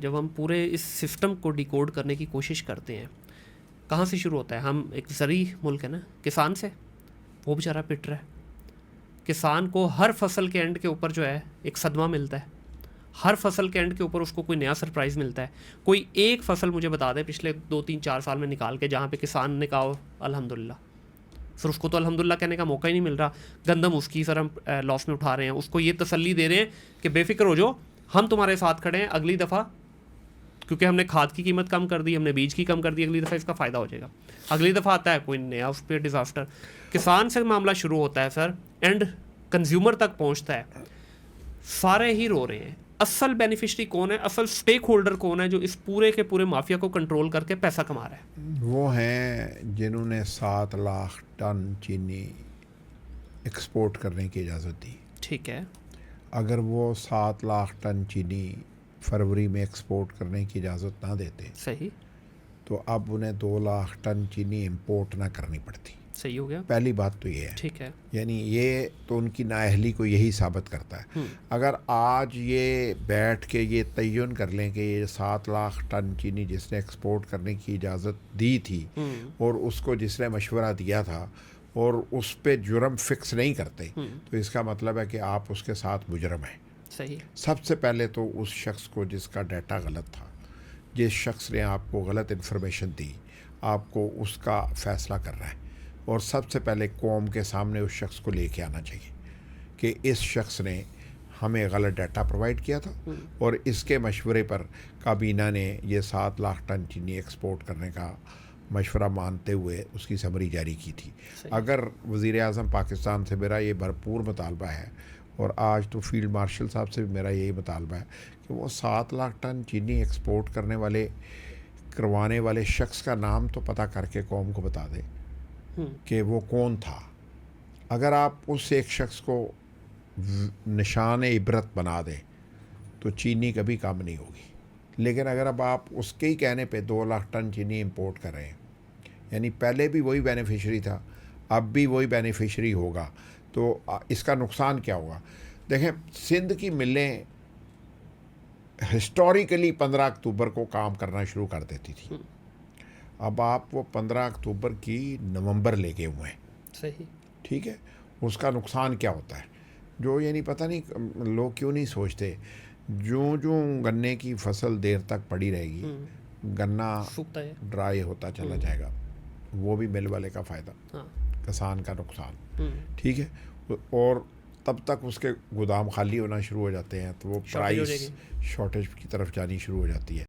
जब हम पूरे इस सिस्टम को डिकोड करने की कोशिश करते हैं, कहाँ से शुरू होता है? हम एक ज़री मुल्क है ना, किसान से। वो बेचारा पिट रहा है। किसान को हर फसल के एंड के ऊपर जो है एक सदमा मिलता है, हर फसल के एंड के ऊपर उसको कोई नया सरप्राइज़ मिलता है। कोई एक फसल मुझे बता दे पिछले 2 3 4 साल में निकाल के जहाँ पे किसान ने कहा अल्हम्दुलिल्लाह। फिर उसको तो अल्हम्दुलिल्लाह कहने का मौका ही नहीं मिल रहा। गंदम उसकी सर हम लॉस में उठा रहे हैं, उसको ये तसल्ली दे रहे हैं कि बेफिक्र हो जाओ, हम तुम्हारे साथ खड़े हैं, अगली दफ़ा क्योंकि हमने खाद की कीमत कम कर दी, हमने बीज की कम कर दी, अगली दफ़ा इसका फ़ायदा हो जाएगा। अगली दफ़ा आता है कोई नया उस पर डिज़ास्टर। किसान से मामला शुरू होता है सर, एंड कंज्यूमर तक पहुंचता है, सारे ही रो रहे हैं। असल बेनिफिशरी कौन है, असल स्टेक होल्डर कौन है जो इस पूरे के पूरे माफिया को कंट्रोल करके पैसा कमा रहा है? वो हैं जिन्होंने 7 लाख टन चीनी एक्सपोर्ट करने की इजाज़त दी। ठीक है। अगर वो 7 लाख टन चीनी फरवरी में एक्सपोर्ट करने की इजाज़त ना देते सही। तो अब उन्हें 2 लाख टन चीनी इंपोर्ट ना करनी पड़ती। सही हो गया। पहली बात तो ये है। ठीक है। यानी ये तो उनकी नाअहली को यही साबित करता है। अगर आज ये बैठ के ये तयन कर लें कि ये 7 लाख टन चीनी जिसने एक्सपोर्ट करने की इजाज़त दी थी और उसको जिसने मशवरा दिया था और उस पे जुर्म फिक्स नहीं करते, तो इसका मतलब है कि आप उसके साथ मुजरम हैं। सही। सबसे पहले तो उस शख्स को जिसका डाटा गलत था, जिस शख्स ने आपको गलत इन्फॉर्मेशन दी, आपको उसका फ़ैसला कर रहा है, और सबसे पहले कौम के सामने उस शख्स को लेके आना चाहिए कि इस शख्स ने हमें गलत डाटा प्रोवाइड किया था और इसके मशवरे पर काबीना ने ये 7 लाख टन चीनी एक्सपोर्ट करने का मशवरा मानते हुए उसकी समरी जारी की थी। अगर वज़ीर-ए-आज़म पाकिस्तान से मेरा ये भरपूर मुतालबा है, और आज तो फील्ड मार्शल साहब से भी मेरा यही मुतालबा है कि वो 7 लाख टन चीनी एक्सपोर्ट करवाने वाले शख्स का नाम तो पता करके कौम को बता दें कि वो कौन था। अगर आप उस एक शख्स को निशान इबरत बना दें तो चीनी कभी कम नहीं होगी। लेकिन अगर अब आप उसके ही कहने पे 2 लाख टन चीनी इंपोर्ट कर रहे हैं, यानी पहले भी वही बेनिफिशरी था, अब भी वही बेनिफिशरी होगा, तो इसका नुकसान क्या होगा? देखें, सिंध की मिलें हिस्टोरिकली 15 अक्टूबर को काम करना शुरू कर देती थी। अब आप वो 15 अक्टूबर की नवंबर लेके हुए हैं। सही। ठीक है, उसका नुकसान क्या होता है? जो यानी पता नहीं लोग क्यों नहीं सोचते, जो गन्ने की फसल देर तक पड़ी रहेगी, गन्ना सूखता है, ड्राई होता चला जाएगा, वो भी मिल वाले का फ़ायदा, हाँ। किसान का नुकसान। ठीक है, और तब तक उसके गोदाम खाली होना शुरू हो जाते हैं, तो वो प्राइस शॉर्टेज की तरफ जानी शुरू हो जाती है।